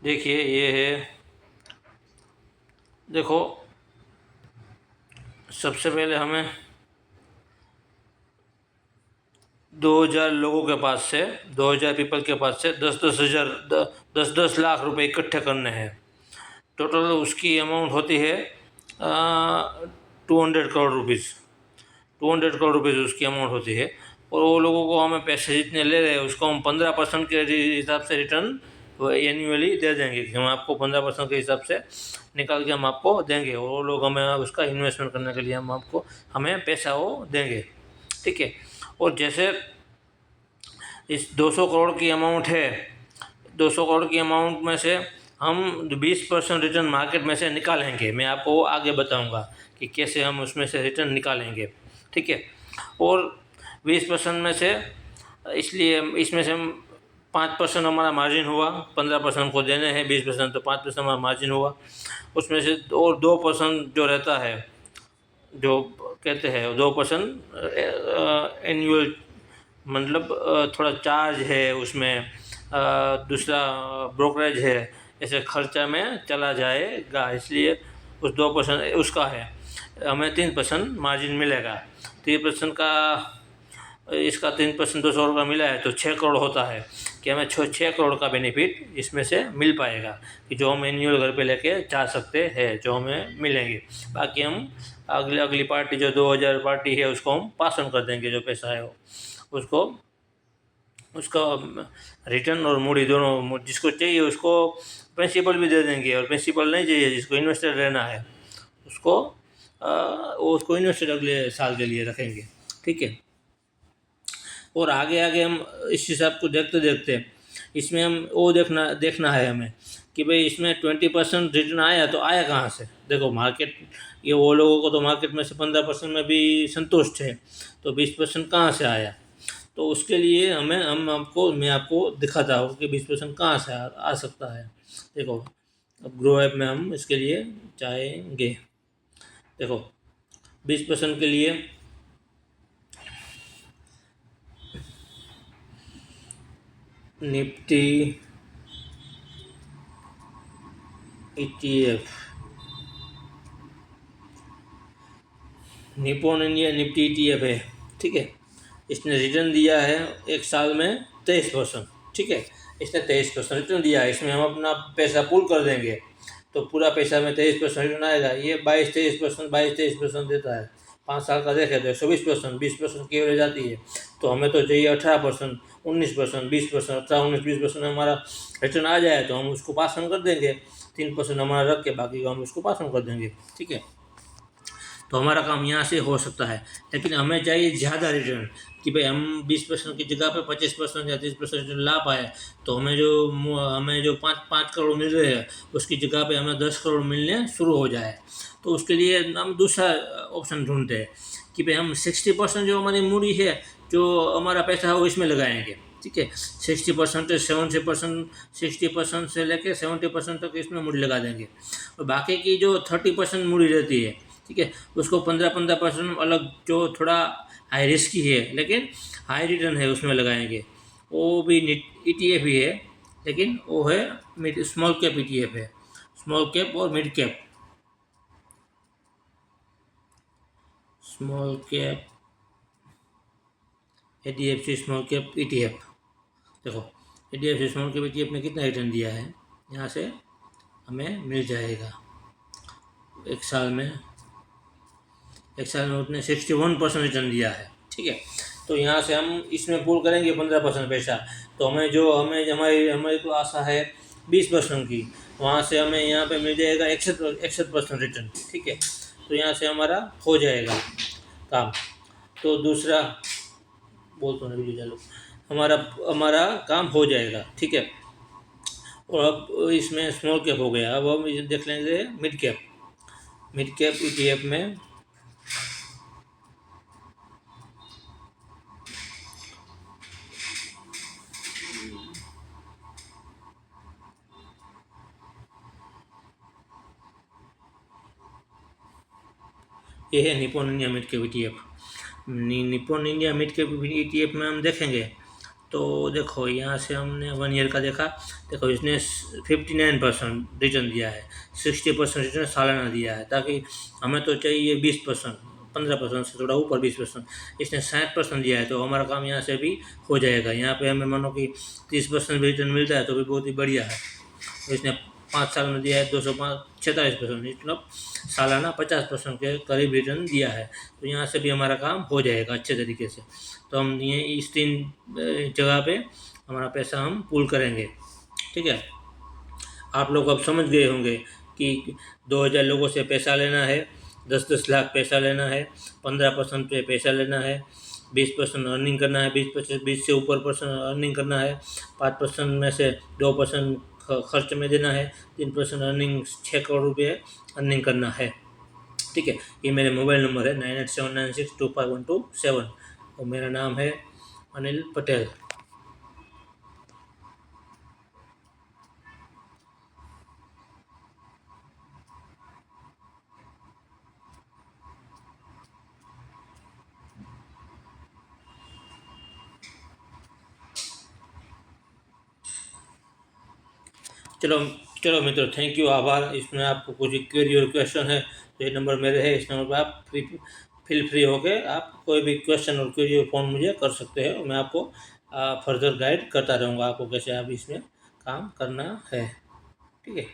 देखिए ये है, देखो सबसे पहले हमें 2000 लोगों के पास से, 2000 पीपल के पास से 10-10 हज़ार 10-10 लाख रुपए इकट्ठे करने हैं। टोटल उसकी अमाउंट होती है 200 करोड़ रुपीज़। 200 करोड़ रुपीज़ उसकी अमाउंट होती है। और वो लोगों को हमें पैसे जितने ले रहे हैं उसको हम 15% के हिसाब से रिटर्न एनुअली दे देंगे कि हम आपको 15% के हिसाब से निकाल के हम आपको देंगे। और वो लोग हमें उसका इन्वेस्टमेंट करने के लिए हमें पैसा वो देंगे, ठीक है। और जैसे इस 200 करोड़ की अमाउंट है, 200 करोड़ की अमाउंट में से हम 20% रिटर्न मार्केट में से निकालेंगे। मैं आपको वो आगे बताऊंगा कि कैसे हम उसमें से रिटर्न निकालेंगे, ठीक है। और 20% में से, इसलिए इसमें से हम 5% हमारा मार्जिन हुआ, 15% हमको देने हैं, 20% तो 5% हमारा मार्जिन हुआ। उसमें से और 2% जो रहता है, जो कहते हैं 2% एनुअल, मतलब थोड़ा चार्ज है उसमें, दूसरा ब्रोकरेज है, ऐसे खर्चा में चला जाएगा। इसलिए उस 2% उसका है, हमें 3% मार्जिन मिलेगा। 3% का, इसका 3% 200 का मिला है तो 6 करोड़ होता है कि हमें 6 करोड़ का बेनिफिट इसमें से मिल पाएगा कि जो हम एनुअल घर पे लेके जा सकते हैं, जो हमें मिलेंगे। बाकी हम अगली पार्टी जो 2000 पार्टी है उसको हम पास ऑन कर देंगे, जो पैसा है वो उसको, उसका रिटर्न और मूडी दोनों जिसको चाहिए उसको प्रिंसिपल भी दे देंगे। और प्रिंसिपल नहीं चाहिए, जिसको इन्वेस्टर रहना है उसको वो उसको इन्वेस्टर अगले साल के लिए रखेंगे, ठीक है। और आगे आगे हम इस हिसाब को देखते देखते इसमें हम वो देखना है हमें कि भाई इसमें 20% रिटर्न आया तो आया कहाँ से। देखो मार्केट, ये वो लोगों को तो मार्केट में से 15% में भी संतुष्ट है, तो 20% कहाँ से आया। तो उसके लिए मैं आपको दिखाता हूँ कि 20% कहाँ से आ सकता है। देखो अब ग्रो ऐप में हम इसके लिए चाहेंगे, देखो 20% के लिए Nifty ETF, Nippon India Nifty ETF है, ठीक है। इसने रिटर्न दिया है एक साल में 23%, ठीक है। इसने 23% रिटर्न दिया है। इसमें हम अपना पैसा पुल कर देंगे तो पूरा पैसा में 23% रिटर्न आएगा। ये 22-23% देता है। 5 साल का देखे तो 120%, 20% की एवरेज आती है। तो हमें तो चाहिए 18%, 19%, 20%, 18-19-20% हमारा रिटर्न आ जाए तो हम उसको पास ऑन कर देंगे। 3% हमारा रख के बाकी को हम उसको पास ऑन कर देंगे, ठीक है। तो हमारा काम यहाँ से हो सकता है। लेकिन हमें चाहिए ज़्यादा रिटर्न कि भाई हम 20% की जगह पे 25% या 30% रिटर्न ला पाए। तो हमें जो 5 करोड़ मिल रहे हैं उसकी जगह पे हमें 10 करोड़ मिलने शुरू हो जाए। तो उसके लिए हम दूसरा ऑप्शन ढूंढते हैं कि भाई हम 60% जो हमारी मूडी है, जो हमारा पैसा है वो इसमें लगाएंगे, ठीक है। 60% 70%, 60% से लेके 70% तक इसमें मूडी लगा देंगे। और बाकी की जो 30% मूडी रहती है, ठीक है, उसको 15-15% अलग, जो थोड़ा हाई रिस्क ही है लेकिन हाई रिटर्न है, उसमें लगाएंगे। वो भी ETF ही है, लेकिन वो है मिड स्मॉल कैप ETF है। स्मॉल कैप और mid cap, small cap HDFC small cap ETF। देखो HDFC स्मॉल कैप ETF ने कितना रिटर्न दिया है, यहाँ से हमें मिल जाएगा। एक साल में उसने 61% रिटर्न दिया है, ठीक है। तो यहाँ से हम इसमें पुल करेंगे 15% पैसा, तो हमें हमारी तो आशा है 20% की। वहाँ से हमें यहाँ पे मिल जाएगा 61% रिटर्न, ठीक है। तो यहाँ से हमारा हो जाएगा काम। तो दूसरा बोल तो नहीं चलो, हमारा हमारा काम हो जाएगा, ठीक है। और अब इसमें स्मॉल कैप हो गया, अब हम इसे देख लेंगे mid cap. Mid cap ETF में ये है Nippon India mid cap ETF। Nippon India mid cap ETF में हम देखेंगे तो देखो यहाँ से हमने 1 ईयर का देखा, देखो इसने 59% रिटर्न दिया है, 60% रिटर्न सालाना दिया है, ताकि हमें तो चाहिए 20%, 15% से थोड़ा ऊपर 20%, इसने 60% दिया है, तो हमारा काम यहाँ से भी हो जाएगा। यहाँ पे हमें मानो कि 30% भी रिटर्न मिलता है तो भी बहुत ही बढ़िया है। तो इसने 5 साल में दिया है 246%, मतलब सालाना 50% के करीब रिटर्न दिया है। तो यहाँ से भी हमारा काम हो जाएगा अच्छे तरीके से। तो हम ये इस 3 जगह पे हमारा पैसा हम पूल करेंगे, ठीक है। आप लोग अब समझ गए होंगे कि 2000 लोगों से पैसा लेना है, 10-10 लाख पैसा लेना है, 15% पे पैसा लेना है, 20% अर्निंग करना है, 20 से ऊपर परसेंट अर्निंग करना है, 5% में से 2% खर्च में देना है, 3% अर्निंग 6 करोड़ रुपये अर्निंग करना है, ठीक है। ये मेरे मोबाइल नंबर है 9879625127 और मेरा नाम है अनिल पटेल। चलो चलो मित्रों, थैंक यू, आभार। इसमें आपको कुछ क्वेरी और क्वेश्चन है तो ये नंबर मेरे है, इस नंबर पर आप फील फ्री होके आप कोई भी क्वेश्चन और क्वेरी और फोन मुझे कर सकते हैं, और मैं आपको फर्दर गाइड करता रहूँगा आपको कैसे आप इसमें काम करना है, ठीक है।